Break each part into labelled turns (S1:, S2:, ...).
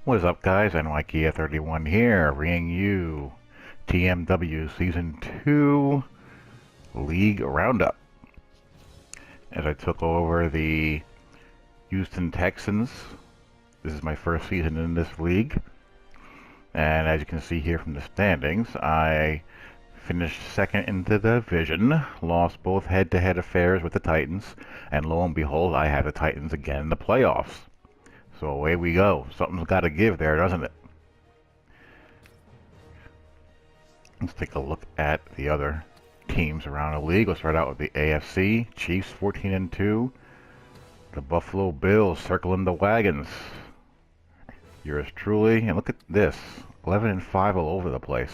S1: What is up, guys? NYKia31 here, bringing you TMW Season 2 League Roundup. As I took over the Houston Texans, this is my first season in this league, and as you can see here from the standings, I finished second in the division, lost both head-to-head affairs with the Titans, and lo and behold, I have the Titans again in the playoffs. So away we go. Something's got to give there, doesn't it? Let's take a look at the other teams around the league. Let's start out with the AFC. Chiefs 14-2. The Buffalo Bills circling the wagons. Yours truly. And look at this. 11-5 all over the place.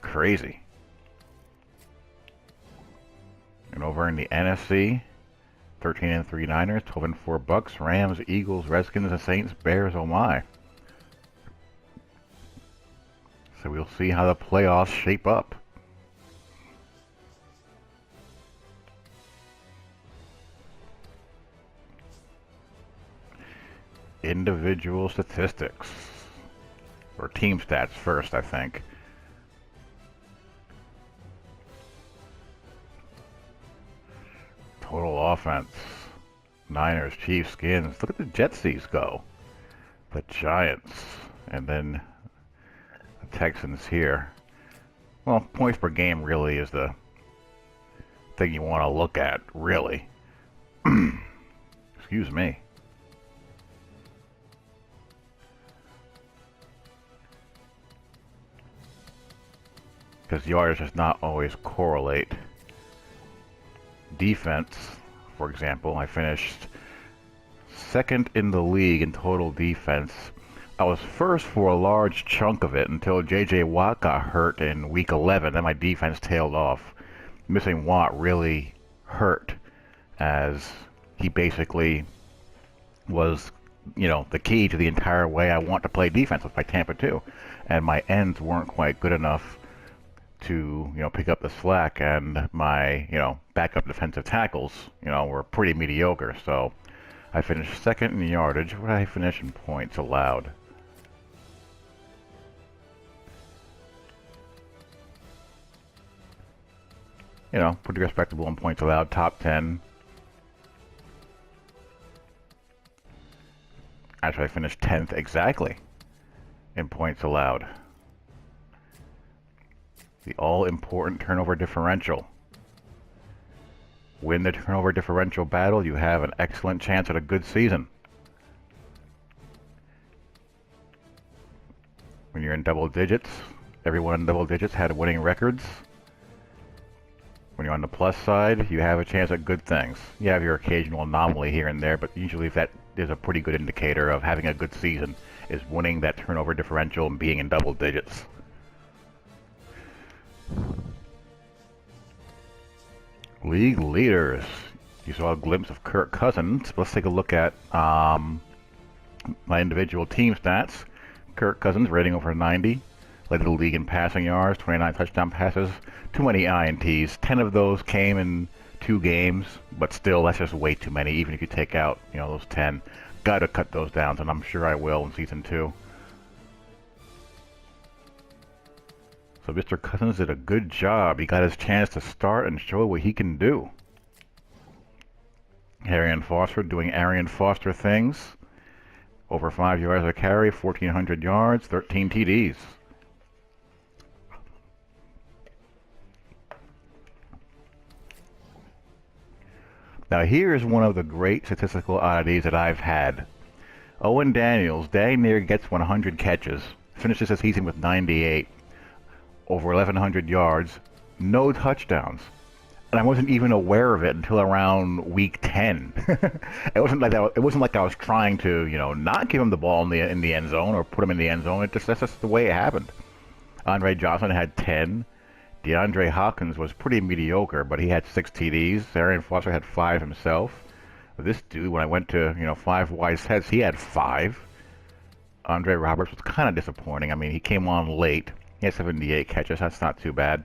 S1: Crazy. And over in the NFC, 13-3 Niners, 12-4 Bucks, Rams, Eagles, Redskins, and Saints, Bears, oh my. So we'll see how the playoffs shape up. Individual statistics. Or team stats first, I think. Total offense. Niners, Chiefs, Skins. Look at the Jetsies go. The Giants. And then the Texans here. Well, points per game really is the thing you want to look at, really. Excuse me. Because yards does not always correlate. Defense, for example, I finished second in the league in total defense. I was first for a large chunk of it until J.J. Watt got hurt in week 11, then my defense tailed off. Missing Watt really hurt, as he basically was, you know, the key to the entire way I want to play defense with my Tampa 2. And my ends weren't quite good enough to, you know, pick up the slack, and my, you know, backup defensive tackles, you know, were pretty mediocre. So I finished second in yardage. What did I finish in points allowed? You know, pretty respectable in points allowed, top 10. Actually, I finished 10th exactly in points allowed. The all-important turnover differential. Win the turnover differential battle, you have an excellent chance at a good season. When you're in double digits, everyone in double digits had winning records. When you're on the plus side, you have a chance at good things. You have your occasional anomaly here and there, but usually that is a pretty good indicator of having a good season, is winning that turnover differential and being in double digits. League leaders. You saw a glimpse of Kirk Cousins. Let's take a look at my individual team stats. Kirk Cousins rating over 90. Led the league in passing yards, 29 touchdown passes, too many INTs. 10 of those came in 2 games, but still, that's just way too many. Even if you take out, you know, those 10, gotta cut those down, and I'm sure I will in season 2. So Mr. Cousins did a good job. He got his chance to start and show what he can do. Arian Foster doing Arian Foster things. Over 5 yards a carry, 1,400 yards, 13 TDs. Now here's one of the great statistical oddities that I've had. Owen Daniels dang near gets 100 catches, finishes the season with 98. Over 1,100 yards, no touchdowns. And I wasn't even aware of it until around week 10. It wasn't like that. It wasn't like I was trying to, you know, not give him the ball in the end zone or put him in the end zone. That's just the way it happened. Andre Johnson had 10. DeAndre Hopkins was pretty mediocre, but he had 6 TDs. Arian Foster had 5 himself. This dude, when I went to, you know, 5 wide sets, he had 5. Andre Roberts was kind of disappointing. I mean, he came on late. He had 78 catches. That's not too bad.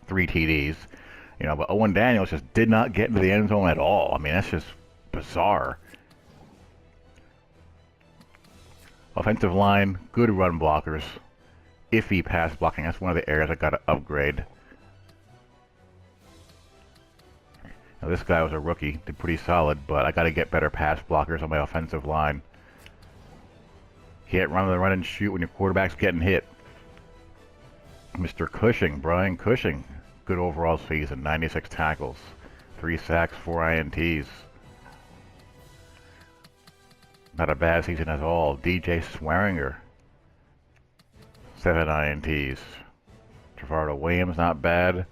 S1: 3 TDs. You know, but Owen Daniels just did not get into the end zone at all. I mean, that's just bizarre. Offensive line, good run blockers. Iffy pass blocking. That's one of the areas I got to upgrade. Now this guy was a rookie, did pretty solid, but I got to get better pass blockers on my offensive line. Can't run and shoot when your quarterback's getting hit. Mr. Cushing, Brian Cushing, good overall season, 96 tackles, 3 sacks, 4 INTs. Not a bad season at all. DJ Swearinger, 7 INTs. Trevardo Williams, not bad.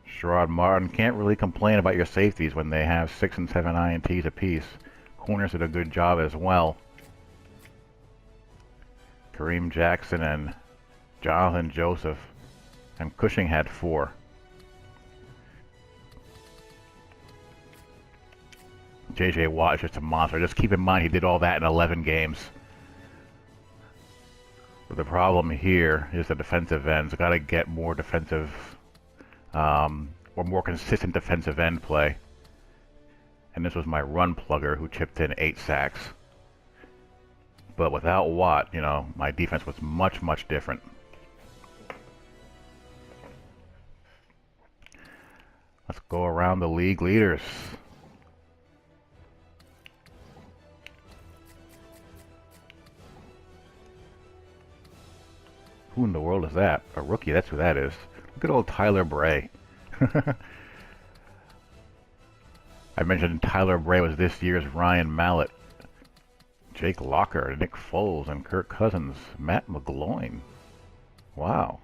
S1: Sherrod Martin, can't really complain about your safeties when they have 6 and 7 INTs apiece. Corners did a good job as well. Kareem Jackson and Jonathan Joseph, and Cushing had 4. J.J. Watt is just a monster. Just keep in mind he did all that in 11 games. But the problem here is the defensive ends. Got to get more defensive, or more consistent defensive end play. And this was my run plugger who chipped in 8 sacks. But without Watt, you know, my defense was much, much different. Let's go around the league leaders. Who in the world is that? A rookie, that's who that is. Look at old Tyler Bray. I mentioned Tyler Bray was this year's Ryan Mallett. Jake Locker, Nick Foles, and Kirk Cousins. Matt McGloin. Wow.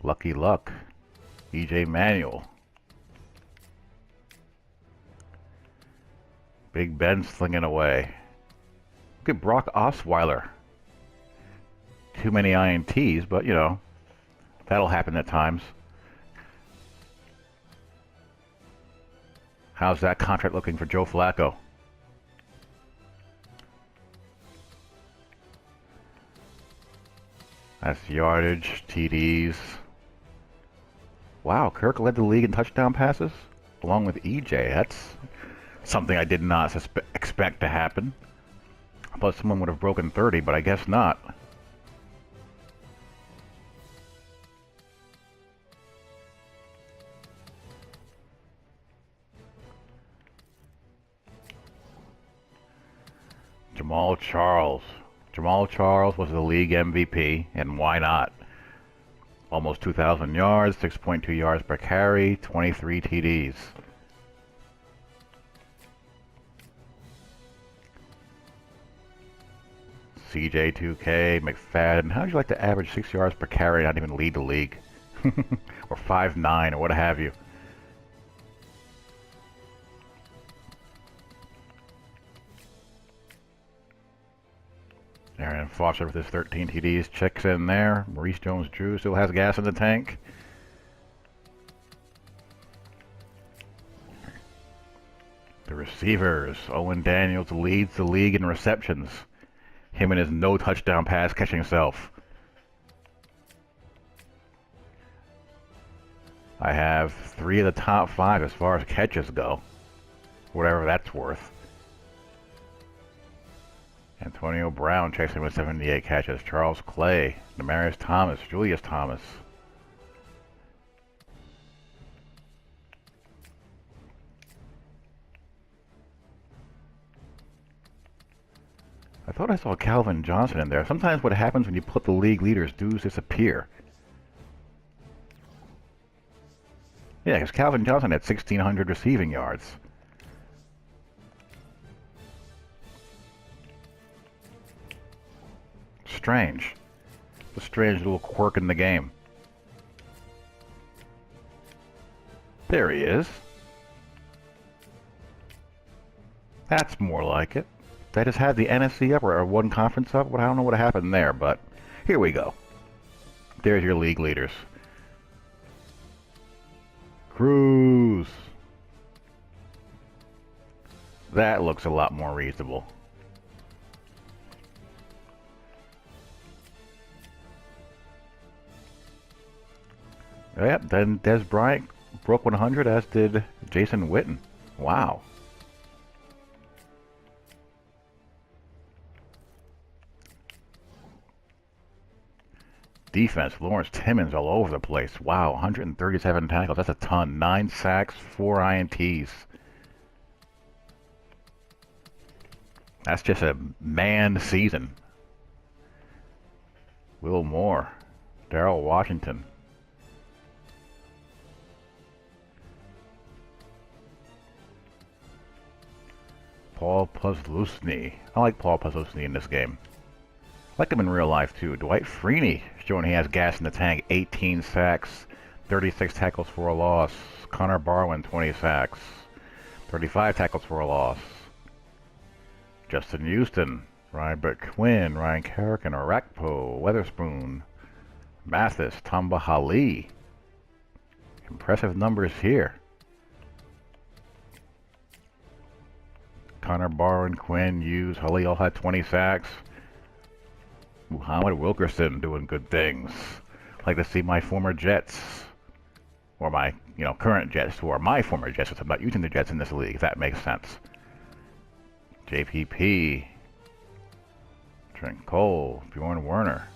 S1: Lucky Luck. E.J. Manuel. Big Ben slinging away. Look at Brock Osweiler. Too many INTs, but, you know, that'll happen at times. How's that contract looking for Joe Flacco? That's yardage, TDs. Wow, Kirk led the league in touchdown passes, along with EJ. That's something I did not expect to happen. I thought someone would have broken 30, but I guess not. Jamal Charles. Jamal Charles was the league MVP, and why not? Almost 2,000 yards, 6.2 yards per carry, 23 TDs. CJ2K, McFadden. How would you like to average 6 yards per carry and not even lead the league? Or 5'9", or what have you. Arian Foster with his 13 TDs checks in there. Maurice Jones-Drew still has gas in the tank. The receivers. Owen Daniels leads the league in receptions. Him and his no touchdown pass catching self. I have 3 of the top 5 as far as catches go. Whatever that's worth. Antonio Brown checks in with 78 catches. Charles Clay, Demarius Thomas, Julius Thomas. I thought I saw Calvin Johnson in there. Sometimes what happens when you put the league leaders, dudes disappear. Yeah, because Calvin Johnson had 1,600 receiving yards. Strange. It's a strange little quirk in the game. There he is. That's more like it. They just had the NFC up or one conference up. I don't know what happened there, but here we go. There's your league leaders. Cruz. That looks a lot more reasonable. Yep, then Des Bryant broke 100, as did Jason Witten. Wow. defense, Lawrence Timmons all over the place. Wow, 137 tackles. That's a ton. 9 sacks, 4 INTs. That's just a man season. Will Moore. Darrell Washington. Paul Posluszny. I like Paul Posluszny in this game. I like him in real life too. Dwight Freeney showing he has gas in the tank. 18 sacks, 36 tackles for a loss. Connor Barwin 20 sacks, 35 tackles for a loss. Justin Houston, Ryan Quinn, Ryan Carrick, Arakpo, Weatherspoon, Mathis, Tamba Hali. Impressive numbers here. Connor Barwin, Quinn, Hughes, Hali all had 20 sacks. Muhammad Wilkerson doing good things. I'd like to see my former Jets, or my current Jets, or my former Jets, since I'm not using the Jets in this league, if that makes sense. JPP, Trent Cole, Bjorn Werner.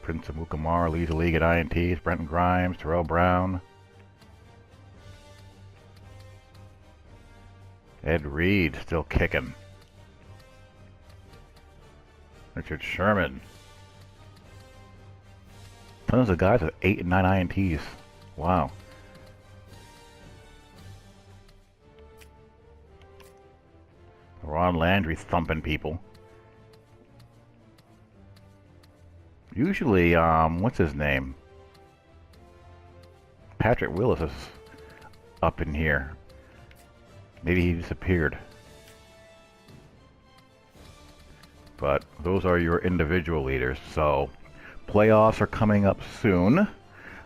S1: Prince Amukamara leads the league at INTs. Brenton Grimes, Terrell Brown. Ed Reed still kicking. Richard Sherman. Tons of guys with 8 and 9 INTs. Wow. Ron Landry thumping people. Usually, what's his name? Patrick Willis is up in here. Maybe he disappeared. But those are your individual leaders. So playoffs are coming up soon.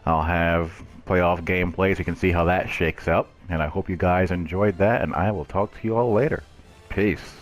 S1: I'll have playoff gameplay so you can see how that shakes up. And I hope you guys enjoyed that, and I will talk to you all later. Peace.